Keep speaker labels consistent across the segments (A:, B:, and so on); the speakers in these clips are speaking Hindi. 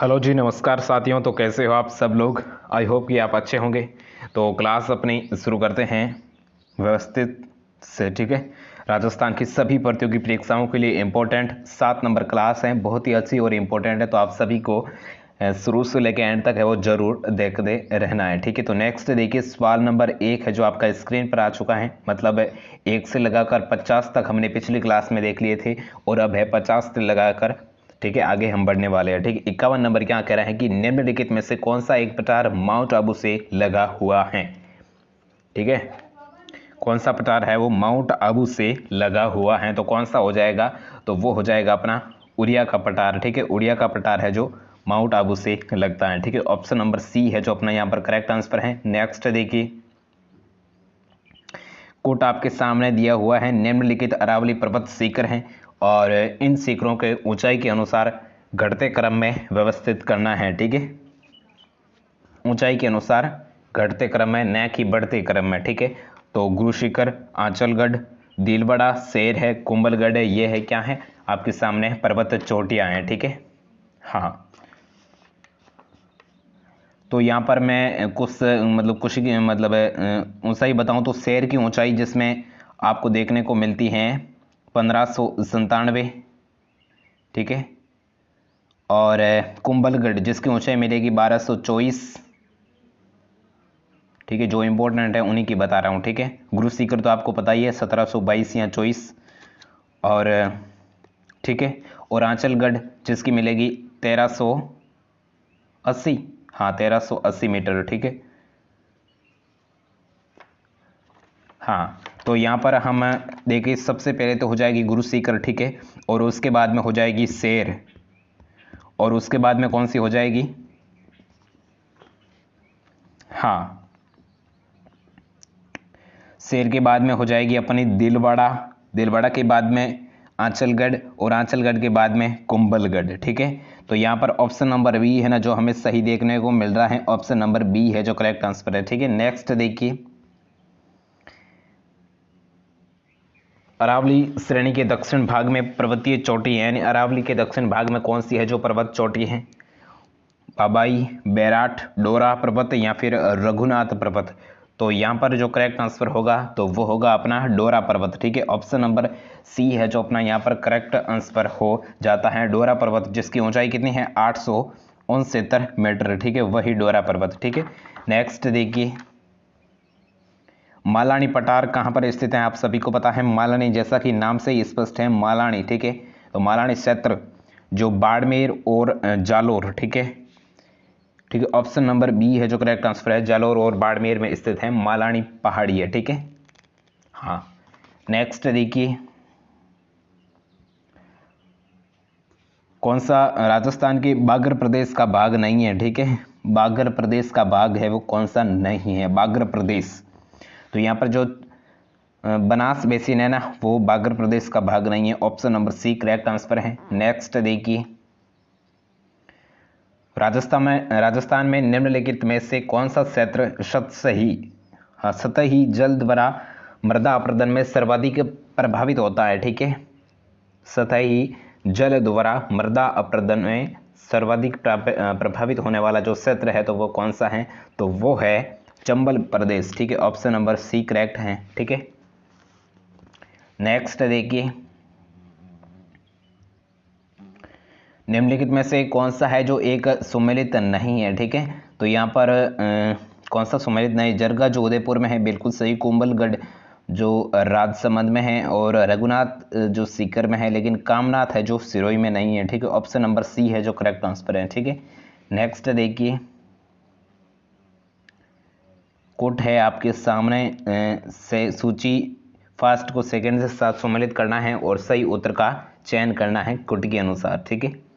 A: हेलो जी, नमस्कार साथियों। तो कैसे हो आप सब लोग? आई होप कि आप अच्छे होंगे। तो क्लास अपनी शुरू करते हैं व्यवस्थित से, ठीक है। राजस्थान की सभी प्रतियोगी परीक्षाओं के लिए इम्पोर्टेंट 7 नंबर क्लास है, बहुत ही अच्छी और इम्पोर्टेंट है। तो आप सभी को शुरू से लेकर एंड तक है वो जरूर देखते रहना है, ठीक है। तो नेक्स्ट देखिए, सवाल नंबर 1 है जो आपका स्क्रीन पर आ चुका है। मतलब 1 से लगाकर 50 तक हमने पिछली क्लास में देख लिए थे और अब है 50 से लगाकर, ठीक है, आगे हम बढ़ने वाले हैं, ठीक है। 51 नंबर क्या कह रहा है कि निम्नलिखित में से कौन सा एक पठार माउंट आबू से लगा हुआ है, ठीक है। कौन सा पठार है वो माउंट आबू से लगा हुआ है, तो कौन सा हो जाएगा? तो वो हो जाएगा अपना उड़िया का पठार, ठीक है। उड़िया का पठार है जो माउंट आबू से लगता है, ठीक है। ऑप्शन नंबर सी है जो अपना यहाँ पर करेक्ट आंसर है। नेक्स्ट देखिए, कोट आपके सामने दिया हुआ है, निम्नलिखित अरावली पर्वत शिखर हैं और इन शिखरों के ऊंचाई के अनुसार घटते क्रम में व्यवस्थित करना है, ठीक है। ऊंचाई के अनुसार घटते क्रम में, न कि बढ़ते क्रम में, ठीक है। तो गुरु शिखर, आंचलगढ़, दिलबड़ा, शेर है, कुंभलगढ़ है, ये है क्या है आपके सामने पर्वत चोटियां हैं, ठीक है। हाँ, तो यहाँ पर मैं कुछ ऊंचाई बताऊं तो शेर की ऊंचाई जिसमें आपको देखने को मिलती है 1597, ठीक है। और कुंभलगढ़ जिसकी ऊंचाई मिलेगी 1224, ठीक है। जो इंपॉर्टेंट है उन्हीं की बता रहा हूँ, ठीक है। गुरु शिखर तो आपको पता ही है 1722 या 24, और ठीक है। और आंचलगढ़ जिसकी मिलेगी 1380, हाँ 1380 मीटर, ठीक है। हाँ, तो यहाँ पर हम देखिए, सबसे पहले तो हो जाएगी गुरु शिखर, ठीक है। और उसके बाद में हो जाएगी शेर, और उसके बाद में कौन सी हो जाएगी? हाँ, शेर के बाद में हो जाएगी अपनी दिलवाड़ा, दिलवाड़ा के बाद में आंचलगढ़, और आंचलगढ़ के बाद में कुंभलगढ़, ठीक है। तो यहाँ पर ऑप्शन नंबर बी है ना जो हमें सही देखने को मिल रहा है, ऑप्शन नंबर बी है जो करेक्ट आंसर है, ठीक है। नेक्स्ट देखिए, अरावली श्रेणी के दक्षिण भाग में पर्वतीय चोटी है, यानी अरावली के दक्षिण भाग में कौन सी है जो पर्वत चोटी है? बाबाई, बैराट, डोरा पर्वत या फिर रघुनाथ पर्वत? तो यहाँ पर जो करेक्ट आंसर होगा तो वो होगा अपना डोरा पर्वत, ठीक है। ऑप्शन नंबर सी है जो अपना यहाँ पर करेक्ट आंसर हो जाता है, डोरा पर्वत, जिसकी ऊंचाई कितनी है? 869 मीटर, ठीक है। वही डोरा पर्वत, ठीक है। नेक्स्ट देखिए, मालानी पठार कहाँ पर स्थित है? आप सभी को पता है, मालानी जैसा कि नाम से ही स्पष्ट है, मालानी, ठीक है। तो मालानी क्षेत्र जो बाड़मेर और जालोर, ठीक है, ठीक है। ऑप्शन नंबर बी है जो करेक्ट आंसर है, जालोर और बाड़मेर में स्थित है मालानी पहाड़ी है, ठीक है। हाँ, नेक्स्ट देखिए, कौन सा राजस्थान के बागर प्रदेश का भाग नहीं है, ठीक है। बागर प्रदेश का भाग है वो कौन सा नहीं है? बागर प्रदेश, तो यहाँ पर जो बनास बेसिन है ना वो बागर प्रदेश का भाग नहीं है, option number C correct answer है। नेक्स्ट देखिए, राजस्थान में निम्नलिखित में से कौन सा क्षेत्र सतही जल द्वारा मृदा अपरदन में सर्वाधिक प्रभावित होता है, ठीक है। सतही जल द्वारा मृदा अपरदन में सर्वाधिक प्रभावित होने वाला जो क्षेत्र है तो वो कौन सा है? तो वो है चंबल प्रदेश, ठीक है। ऑप्शन नंबर सी करेक्ट है, ठीक है। नेक्स्ट देखिए, निम्नलिखित में से कौन सा है जो एक सुमेलित नहीं है, ठीक है। तो यहाँ पर कौन सा सुमेलित नहीं? जरगा जो उदयपुर में है, बिल्कुल सही। कुंभलगढ़ जो राजसमंद में है, और रघुनाथ जो सीकर में है, लेकिन कामनाथ है जो सिरोही में नहीं है, ठीक है। ऑप्शन नंबर सी है जो करेक्ट आंसर है, ठीक है। नेक्स्ट देखिए, कोट है आपके सामने, से सूची फास्ट को सेकंड से साथ सम्मिलित करना है और सही उत्तर का चयन करना है कोट के अनुसार, ठीक है।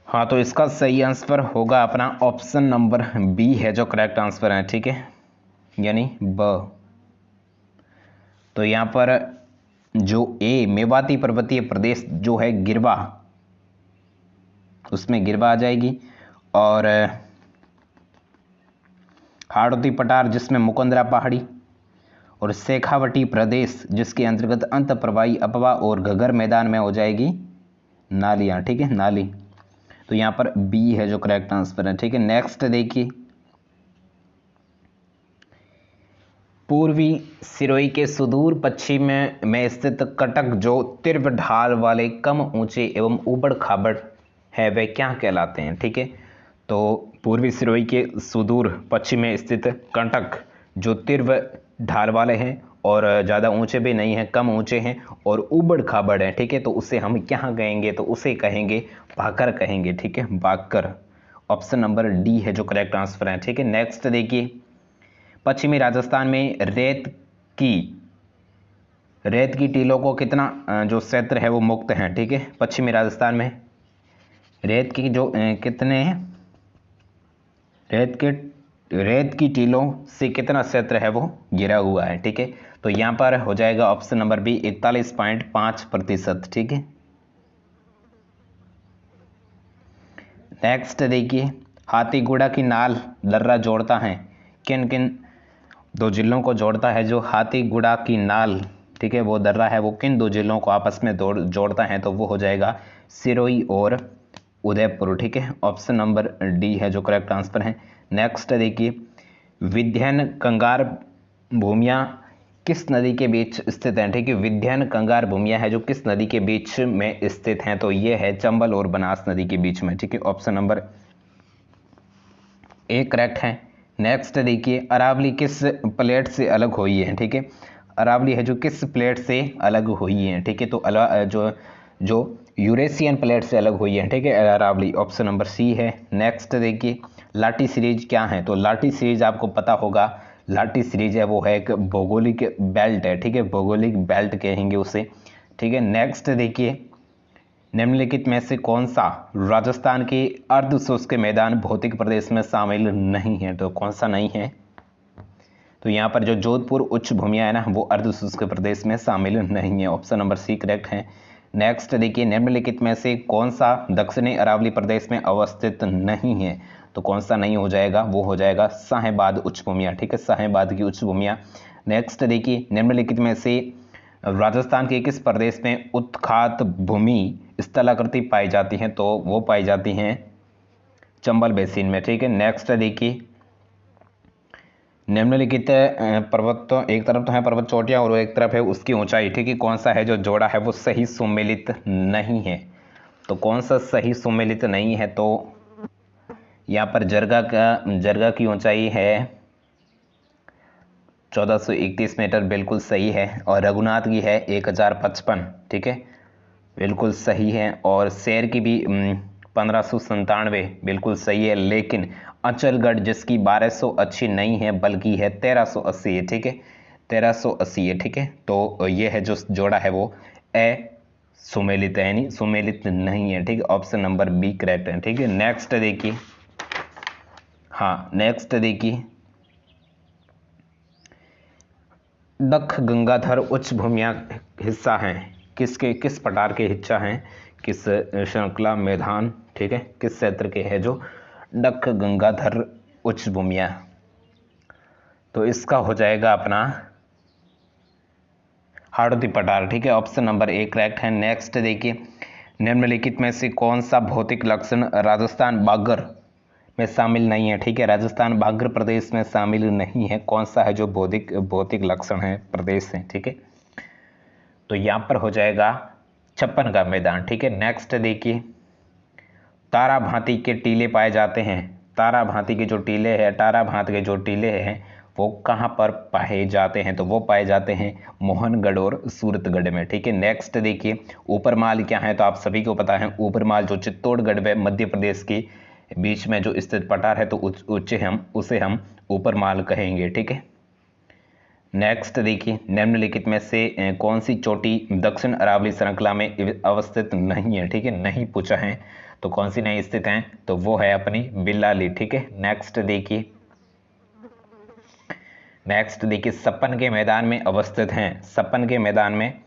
A: हाँ, तो इसका सही आंसर होगा अपना ऑप्शन नंबर बी है जो करेक्ट आंसर है, ठीक है, यानी ब। तो यहाँ पर जो ए मेवाती पर्वतीय प्रदेश जो है गिरवा, उसमें गिरवा आ जाएगी, और हाड़ौती पठार जिसमें मुकंदरा पहाड़ी, और शेखावटी प्रदेश जिसके अंतर्गत अंत प्रवाही अपवा और घगर मैदान में हो जाएगी नालियाँ, ठीक है, नाली। तो यहाँ पर बी है जो करेक्ट आंसर है। ठीक है, नेक्स्ट देखिए, पूर्वी सिरोही के सुदूर पश्चिम में स्थित कटक जो तीव्र ढाल वाले कम ऊंचे एवं ऊबड़ खाबड़ है वे क्या कहलाते हैं। ठीक है, तो पूर्वी सिरोही के सुदूर पश्चिम में स्थित कटक जो तीव्र ढाल वाले हैं और ज़्यादा ऊंचे भी नहीं हैं, कम ऊंचे हैं और ऊबड़ खाबड़ हैं। ठीक है, तो उसे हम क्या कहेंगे, तो उसे कहेंगे भाकर कहेंगे। ठीक है, भाकर। ऑप्शन नंबर डी है जो करेक्ट आंसर है। ठीक है, नेक्स्ट देखिए, पश्चिमी राजस्थान में रेत की टीलों को कितना जो क्षेत्र है वो मुक्त है। ठीक है, पश्चिमी राजस्थान में रेत की जो कितने हैं, रेत की टीलों से कितना क्षेत्र है वो घिरा हुआ है। ठीक है, तो यहाँ पर हो जाएगा ऑप्शन नंबर बी 41.5%। ठीक है, नेक्स्ट देखिए, हाथीगुड़ा की नाल दर्रा जोड़ता है किन किन दो जिलों को जोड़ता है जो हाथीगुड़ा की नाल, ठीक है, वो दर्रा है वो किन दो जिलों को आपस में जोड़ता है, तो वो हो जाएगा सिरोही और उदयपुर। ठीक है, ऑप्शन नंबर डी है जो करेक्ट आंसर है। नेक्स्ट देखिए, विंध्यन कंगार भूमियाँ किस नदी के बीच स्थित हैं। ठीक है, विंध्यन कंगार भूमियाँ है जो किस नदी के बीच में स्थित हैं, तो ये है चंबल और बनास नदी के बीच में। ठीक है, ऑप्शन नंबर ए करेक्ट है। नेक्स्ट देखिए, अरावली किस प्लेट से अलग हुई है। ठीक है, अरावली है जो किस प्लेट से अलग हुई है। ठीक है, तो जो यूरेशियन प्लेट से अलग हुई है। ठीक है, अरावली। ऑप्शन नंबर सी है। नेक्स्ट देखिए, लाटी सीरीज क्या है, तो लाटी सीरीज आपको पता होगा, लाटी सीरीज है वो है एक भौगोलिक बेल्ट है। ठीक है, भौगोलिक बेल्ट कहेंगे उसे। ठीक है, नेक्स्ट देखिए, निम्नलिखित में से कौन सा राजस्थान के अर्ध शुष्क मैदान भौतिक प्रदेश में शामिल नहीं है, तो कौन सा नहीं है, तो यहाँ पर जो जोधपुर उच्च भूमियाँ है ना वो अर्ध शुष्क प्रदेश में शामिल नहीं है। ऑप्शन नंबर सी करेक्ट है। नेक्स्ट देखिए, निम्नलिखित में से कौन सा दक्षिणी अरावली प्रदेश में अवस्थित नहीं है, तो कौन सा नहीं हो जाएगा, वो हो जाएगा साहेबाद उच्च भूमियाँ। ठीक है, साहेबाद की उच्च भूमियाँ। नेक्स्ट देखिए, निम्नलिखित में से राजस्थान के किस प्रदेश में उत्खात भूमि स्थलाकृति पाई जाती हैं, तो वो पाई जाती हैं चंबल बेसिन में। ठीक है, नेक्स्ट देखिए, निम्नलिखित पर्वत, तो एक तरफ तो है पर्वत चोटियां और एक तरफ है उसकी ऊंचाई। ठीक है, कौन सा है जो जोड़ा है वो सही सुमेलित नहीं है, तो कौन सा सही सुमेलित नहीं है, तो यहाँ पर जरगा की ऊंचाई है 1431 मीटर, बिल्कुल सही है, और रघुनाथ की है 1055। ठीक है, बिल्कुल सही है, और शेर की भी 1597 बिल्कुल सही है, लेकिन अचलगढ़ जिसकी 1280 नहीं है बल्कि है 1380 है। ठीक है, 1380 है। ठीक है, तो ये है जो जोड़ा है वो सुमेलित है, यानी सुमेलित नहीं है। ठीक है, ऑप्शन नंबर बी करेक्ट है। ठीक है, नेक्स्ट देखिए, हाँ नेक्स्ट देखिए, दक्ष गंगाधर उच्च भूमियाँ हिस्सा हैं किस प्रकार के हिस्सा हैं, किस श्रृंखला मैदान, ठीक है, किस क्षेत्र के है जो दक्ष गंगाधर उच्च भूमियाँ, तो इसका हो जाएगा अपना हाड़ौती पठार। ठीक है, ऑप्शन नंबर ए करेक्ट है। नेक्स्ट देखिए, निम्नलिखित में से कौन सा भौतिक लक्षण राजस्थान बागर में शामिल नहीं है। ठीक है, राजस्थान बागर प्रदेश में शामिल नहीं है, कौन सा है जो भौतिक लक्षण है प्रदेश है। ठीक है, तो यहाँ पर हो जाएगा छप्पन का मैदान। ठीक है, नेक्स्ट देखिए, तारा भांति के टीले पाए जाते हैं, तारा भांति के जो टीले हैं, तारा भांति के जो टीले हैं वो कहाँ पर पाए जाते हैं, तो वो पाए जाते हैं मोहनगढ़ और सूरतगढ़ में। ठीक है, नेक्स्ट देखिए, ऊपरमाल क्या है, तो आप सभी को पता है ऊपरमाल जो चित्तौड़गढ़ में मध्य प्रदेश के बीच में जो स्थित पठार है, तो उसे हम ऊपरमाल कहेंगे। ठीक है, नेक्स्ट देखिए, निम्नलिखित में से कौन सी चोटी दक्षिण अरावली श्रृंखला में अवस्थित नहीं है। ठीक है, नहीं पूछा है, तो कौन सी नहीं स्थित है, तो वो है अपनी बिल्लाली। ठीक है, नेक्स्ट देखिए, सपन के मैदान में अवस्थित हैं, सपन के मैदान में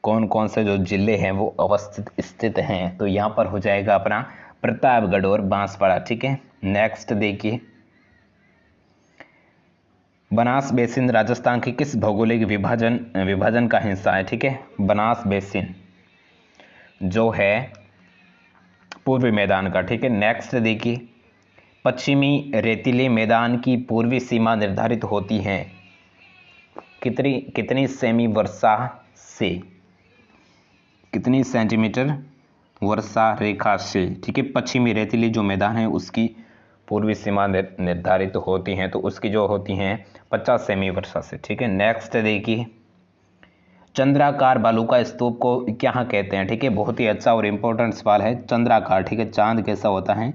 A: कौन कौन से जो जिले हैं वो अवस्थित स्थित हैं, तो यहाँ पर हो जाएगा अपना प्रतापगढ़ और बांसवाड़ा। ठीक है, नेक्स्ट देखिए, बनास बेसिन राजस्थान के किस भौगोलिक विभाजन का हिस्सा है। ठीक है, बनास बेसिन जो है पूर्वी मैदान का, ठीक है। नेक्स्ट देखिए, पश्चिमी रेतीले मैदान की पूर्वी सीमा निर्धारित होती है कितनी कितनी सेमी वर्षा से, कितनी सेंटीमीटर वर्षा रेखा से, ठीक है। पश्चिमी रेतीली जो मैदान है उसकी पूर्वी सीमा निर्धारित होती हैं, तो उसकी जो होती हैं 50 सेमी वर्षा से, ठीक है। नेक्स्ट देखिए, चंद्राकार बालू का स्तूप को क्या कहते हैं, ठीक है। बहुत ही अच्छा और इम्पोर्टेंट सवाल है। चंद्राकार, ठीक है, चांद कैसा होता है,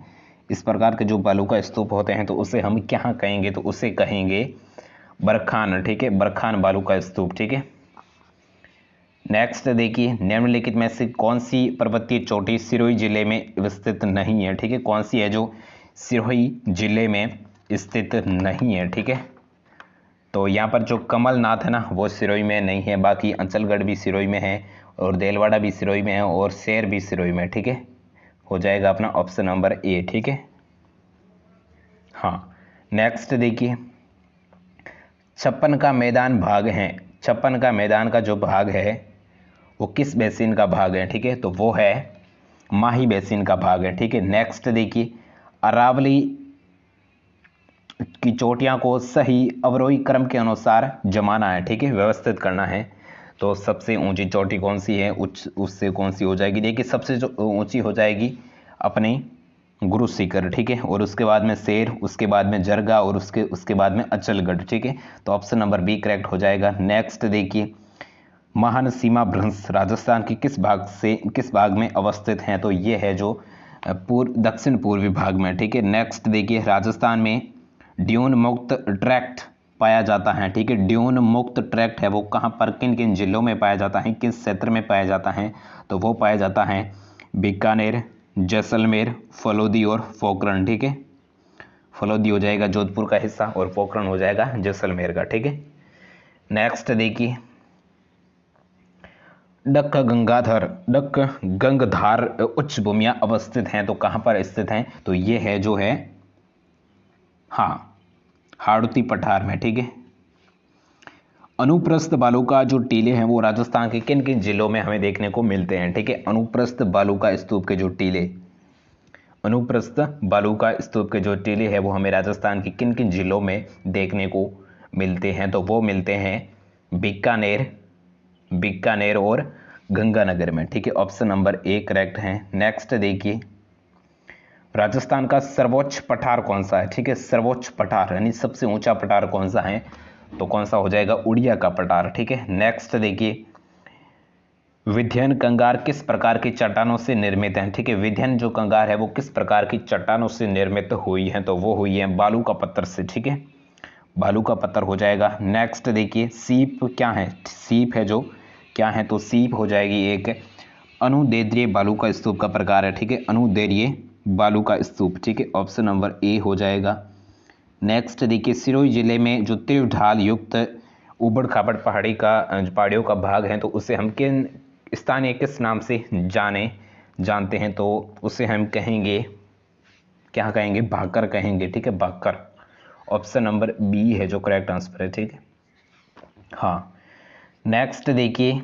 A: इस प्रकार के जो बालू का स्तूप होते हैं तो उसे हम क्या कहेंगे, तो उसे कहेंगे बरखान, ठीक है, बरखान बालू का स्तूप, ठीक है। नेक्स्ट देखिए, निम्नलिखित में से कौन सी पर्वतीय चोटी सिरोही जिले में स्थित नहीं है, ठीक है। कौन सी है जो सिरोही जिले में स्थित नहीं है, ठीक है। तो यहाँ पर जो कमलनाथ है ना वो सिरोही में नहीं है, बाकी अंचलगढ़ भी सिरोही में है और देलवाड़ा भी सिरोही में है और शेर भी सिरोही में, ठीक है। हो जाएगा अपना ऑप्शन नंबर ए, ठीक है। हाँ, नेक्स्ट देखिए, छप्पन का मैदान भाग है, छप्पन का मैदान का जो भाग है वो किस बेसिन का भाग है, ठीक है। तो वो है माही बेसिन का भाग है, ठीक है। नेक्स्ट देखिए, अरावली की चोटियां को सही अवरोही क्रम के अनुसार जमाना है, ठीक है, व्यवस्थित करना है। तो सबसे ऊंची चोटी कौन सी है, उससे कौन सी हो जाएगी, देखिए सबसे जो ऊंची हो जाएगी अपनी गुरु सीकर, ठीक है, और उसके बाद में शेर, उसके बाद में जरगा और उसके बाद में अचलगढ़, ठीक है। तो ऑप्शन नंबर बी करेक्ट हो जाएगा। नेक्स्ट देखिए, महान सीमा भ्रंश राजस्थान की किस भाग में अवस्थित हैं, तो ये है जो दक्षिण पूर्वी भाग में, ठीक है। नेक्स्ट देखिए, राजस्थान में ड्यून मुक्त ट्रैक्ट पाया जाता है, ठीक है। ड्यून मुक्त ट्रैक्ट है वो कहाँ पर, किन किन जिलों में पाया जाता है, किस क्षेत्र में पाया जाता है, तो वो पाया जाता है बीकानेर, जैसलमेर, फलोदी और पोखरण, ठीक है। फलोदी हो जाएगा जोधपुर का हिस्सा और पोखरण हो जाएगा जैसलमेर का, ठीक है। नेक्स्ट देखिए, डक गंगधार उच्च भूमियां अवस्थित हैं, तो कहां पर स्थित हैं, तो ये है जो है हाँ हाड़ौती पठार में, ठीक है। अनुप्रस्थ बालू का जो टीले हैं वो राजस्थान के किन किन जिलों में हमें देखने को मिलते हैं, ठीक है। अनुप्रस्थ बालू का स्तूप के जो टीले, अनुप्रस्थ बालू का स्तूप के जो टीले हैं वो हमें राजस्थान के किन किन जिलों में देखने को मिलते हैं, तो वो मिलते हैं बीकानेर और गंगानगर में, ठीक है। ऑप्शन नंबर ए करेक्ट है। नेक्स्ट देखिए, राजस्थान का सर्वोच्च पठार कौन सा है, ठीक है। सर्वोच्च पठार यानी सबसे ऊंचा पठार कौन सा है, तो कौन सा हो जाएगा, उड़िया का पठार, ठीक है। नेक्स्ट देखिए, विंध्यन कंगार किस प्रकार की चट्टानों से निर्मित है, ठीक है। विंध्यन जो कंगार है वो किस प्रकार की चट्टानों से निर्मित हुई है, तो वो हुई है बालू का पत्थर से, ठीक है। बालू का पत्थर हो जाएगा। नेक्स्ट देखिए, सीप क्या है, सीप है जो क्या है, तो सीप हो जाएगी एक अनुदैर्ध्य बालू का स्तूप का प्रकार है, ठीक है। अनुदैर्ध्य बालू का स्तूप, ठीक है। ऑप्शन नंबर ए हो जाएगा। नेक्स्ट देखिए, सिरोही जिले में जो तीव्र ढाल युक्त उबड़ खाबड़ पहाड़ियों का भाग है, तो उसे हम किन स्थानीय किस नाम से जानते हैं, तो उसे हम कहेंगे, क्या कहेंगे, भाकर कहेंगे, ठीक है, भाकर। ऑप्शन नंबर बी है जो करेक्ट आंसर है, ठीक है। हाँ, नेक्स्ट देखिए,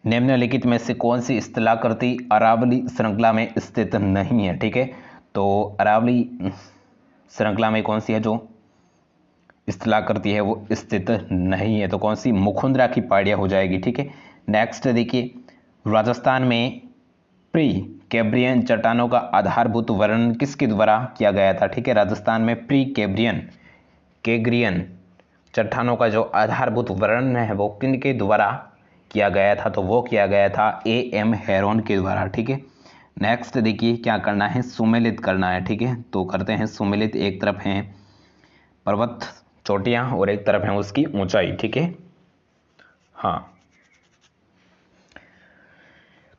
A: निम्नलिखित में से कौन सी स्थलाकृति अरावली श्रृंखला में स्थित नहीं है, ठीक है। तो अरावली श्रृंखला में कौन सी है जो स्थलाकृति है वो स्थित नहीं है, तो कौन सी, मुखुंदरा की पहाड़ियां हो जाएगी, ठीक है। नेक्स्ट देखिए, राजस्थान में प्री कैब्रियन चट्टानों का आधारभूत वर्णन किसके द्वारा किया गया था, ठीक है। राजस्थान में प्री कैग्रियन चट्टानों का जो आधारभूत वर्णन है वो किनके द्वारा किया गया था, तो वो किया गया था A.M. हेरोन के द्वारा, ठीक है। नेक्स्ट देखिए, क्या करना है, सुमेलित करना है, ठीक है। तो करते हैं सुमेलित। एक तरफ हैं पर्वत चोटियां और एक तरफ है उसकी ऊंचाई, ठीक है। हाँ,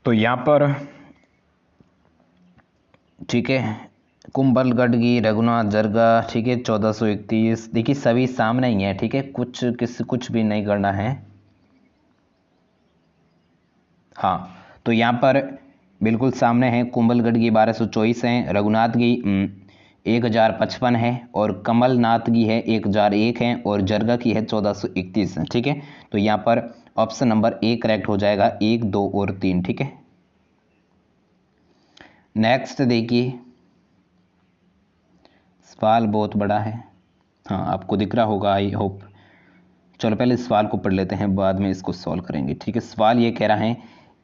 A: तो यहां पर ठीक है, कुंभलगढ़ की रघुनाथ जरगा, ठीक है, 1431, देखिए सभी सामने ही है, ठीक है, कुछ भी नहीं करना है। हाँ, तो यहाँ पर बिल्कुल सामने है, कुंभलगढ़ की 1224 है, रघुनाथ की 1055 है और कमलनाथ की है 1001 है और जरगा की है 1431 है, ठीक है। तो यहाँ पर ऑप्शन नंबर ए करेक्ट हो जाएगा, 1, 2 और 3, ठीक है। नेक्स्ट देखिए, सवाल बहुत बड़ा है, हाँ आपको दिख रहा होगा आई होप। चलो पहले इस सवाल को पढ़ लेते हैं, बाद में इसको सॉल्व करेंगे। ठीक है, सवाल ये कह रहा है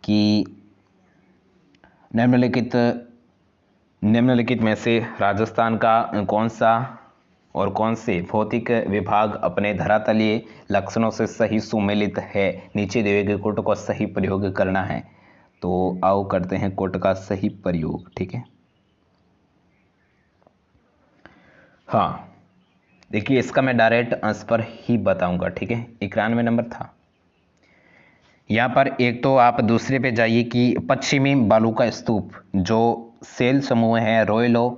A: कि निम्नलिखित में से राजस्थान का कौन सा और कौन से भौतिक विभाग अपने धरातलीय लक्षणों से सही सुमेलित है। नीचे दिए गए कोट का सही प्रयोग करना है। तो आओ करते हैं कोट का सही प्रयोग। ठीक है, हाँ देखिए इसका मैं डायरेक्ट आंसर ही बताऊंगा। ठीक है, 91 नंबर था। यहाँ पर एक तो आप दूसरे पे जाइए कि पश्चिमी बालू का स्तूप जो सेल समूह है रोयलो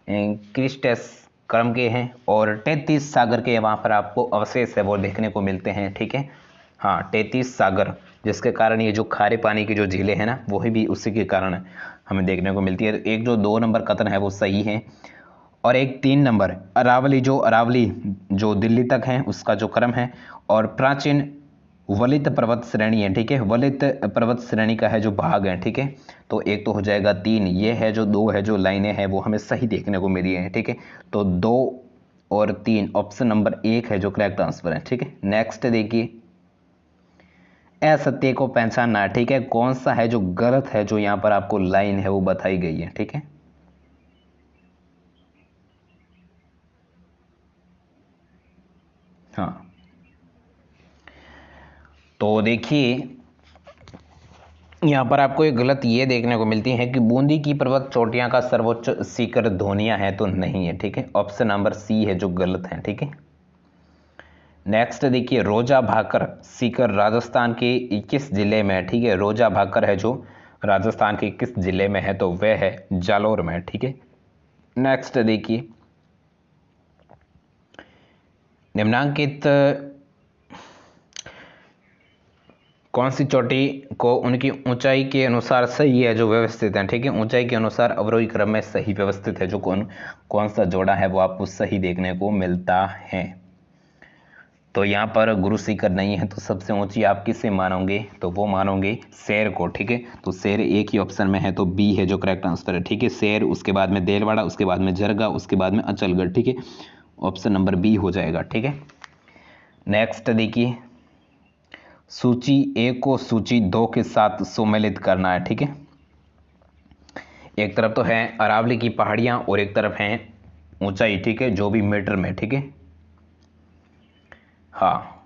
A: क्रिस्टस क्रम के हैं और 33 सागर के वहाँ पर आपको अवशेष है वो देखने को मिलते हैं। ठीक है, हाँ 33 सागर, जिसके कारण ये जो खारे पानी की जो झीलें हैं ना वही भी उसी के कारण हमें देखने को मिलती है। एक जो 2 नंबर कथन है वो सही है और एक 3 नंबर अरावली जो दिल्ली तक है उसका जो क्रम है और प्राचीन वलित पर्वत श्रेणी है। ठीक है, वलित पर्वत श्रेणी का है जो भाग है। ठीक है, तो एक तो हो जाएगा 3, ये है जो 2 है जो लाइनें हैं वो हमें सही देखने को मिली है। ठीक है, तो 2 और 3 ऑप्शन नंबर 1 है जो करेक्ट आंसर है। ठीक है, नेक्स्ट देखिए, असत्य को पहचानना है। ठीक है, कौन सा है जो गलत है जो यहाँ पर आपको लाइन है वो बताई गई है। ठीक है, हाँ तो देखिए यहाँ पर आपको एक गलत ये देखने को मिलती है कि बूंदी की पर्वत चोटियां का सर्वोच्च शिखर धोनिया है, तो नहीं है। ठीक है, ऑप्शन नंबर सी है जो गलत है। ठीक है, नेक्स्ट देखिए, रोजा भाकर शिखर राजस्थान के किस जिले में है। ठीक है, रोजा भाकर है जो राजस्थान के किस जिले में है, तो वह है जालोर में। ठीक है, नेक्स्ट देखिए, निम्नांकित कौन सी चोटी को उनकी ऊंचाई के अनुसार सही है जो व्यवस्थित है। ठीक है, ऊंचाई के अनुसार अवरोही क्रम में सही व्यवस्थित है, जो कौन सा जोड़ा है वो आपको सही देखने को मिलता है। तो यहाँ पर गुरु शिखर नहीं है, तो सबसे ऊंची आप किसे मानोगे, तो वो मानोगे शेर को। ठीक है, तो शेर एक ही ऑप्शन में है, तो बी है जो करेक्ट आंसर है। ठीक है, शेर, उसके बाद में देलवाड़ा, उसके बाद में जरगा, उसके बाद में अचलगढ़। ठीक है, ऑप्शन नंबर बी हो जाएगा। ठीक है, नेक्स्ट देखिए, सूची 1 को सूची 2 के साथ सुमेलित करना है। ठीक है, एक तरफ तो है अरावली की पहाड़ियां और एक तरफ है ऊंचाई। ठीक है, जो भी मीटर में। ठीक है, हाँ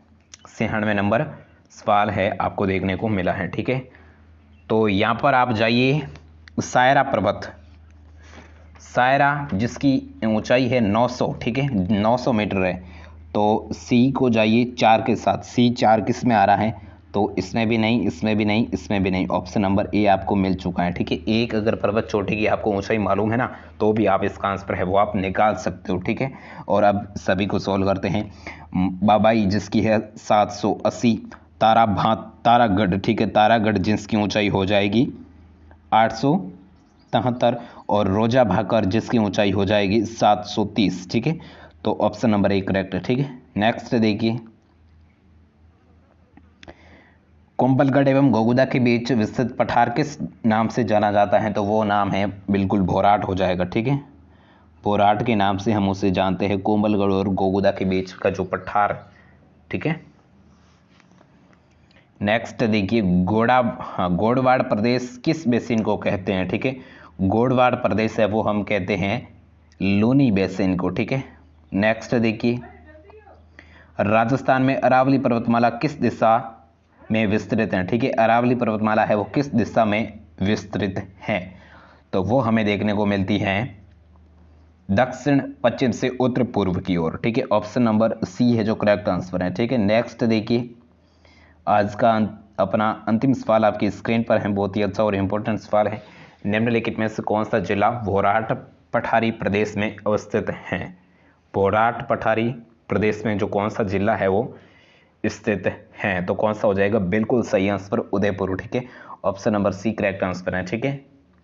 A: 96 नंबर सवाल है आपको देखने को मिला है। ठीक है, तो यहाँ पर आप जाइए सायरा पर्वत, सायरा जिसकी ऊंचाई है 900। ठीक है, 900 मीटर है, तो सी को जाइए 4 के साथ। सी 4 किस में आ रहा है, तो इसमें भी नहीं, इसमें भी नहीं, इसमें भी नहीं, ऑप्शन नंबर ए आपको मिल चुका है। ठीक है, एक अगर पर्वत चोटी की आपको ऊंचाई मालूम है ना तो भी आप इसका आंसर है वो आप निकाल सकते हो। ठीक है, और अब सभी को सॉल्व करते हैं। बाबाई जिसकी है 780, तारागढ़, ठीक है, तारागढ़ जिसकी ऊंचाई हो जाएगी 873 और रोजा भाकर जिसकी ऊंचाई हो जाएगी 730। ठीक है, तो ऑप्शन नंबर 1 करेक्ट है। ठीक है, नेक्स्ट देखिए, कुंभलगढ़ एवं घोघुदा के बीच विस्तृत पठार किस नाम से जाना जाता है, तो वो नाम है बिल्कुल भोराट हो जाएगा। ठीक है, भोराट के नाम से हम उसे जानते हैं, कुंभलगढ़ और घोघुदा के बीच का जो पठार। ठीक है, नेक्स्ट देखिए, गोडवाड़ प्रदेश किस बेसिन को कहते हैं। ठीक है, गोडवाड़ प्रदेश है वो हम कहते हैं लूनी बेसिन को। ठीक है, नेक्स्ट देखिए, राजस्थान में अरावली पर्वतमाला किस दिशा में विस्तृत है। ठीक है, अरावली पर्वतमाला है वो किस दिशा में विस्तृत है, तो वो हमें देखने को मिलती है दक्षिण पश्चिम से उत्तर पूर्व की ओर। ठीक है, ऑप्शन नंबर सी है जो करेक्ट आंसर है। ठीक है, नेक्स्ट देखिए, आज का अपना अंतिम सवाल आपकी स्क्रीन पर है, बहुत ही अच्छा और इंपॉर्टेंट सवाल है। निम्नलिखित में से कौन सा जिला भोराट पठारी प्रदेश में अवस्थित है। भोराट पठारी प्रदेश में जो कौन सा जिला है वो स्थित है, तो कौन सा हो जाएगा, बिल्कुल सही आंसर उदयपुर। ठीक है, option number C correct answer है। ठीक है,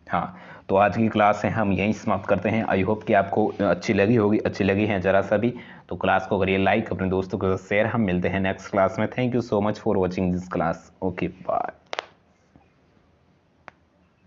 A: हाँ तो आज की क्लास है हम यहीं समाप्त करते हैं। आई होप कि आपको अच्छी लगी होगी, अच्छी लगी है जरा सा भी तो क्लास को करिए लाइक, अपने दोस्तों के साथ शेयर। हम मिलते हैं नेक्स्ट क्लास में। Thank you so much for watching this class. Okay bye.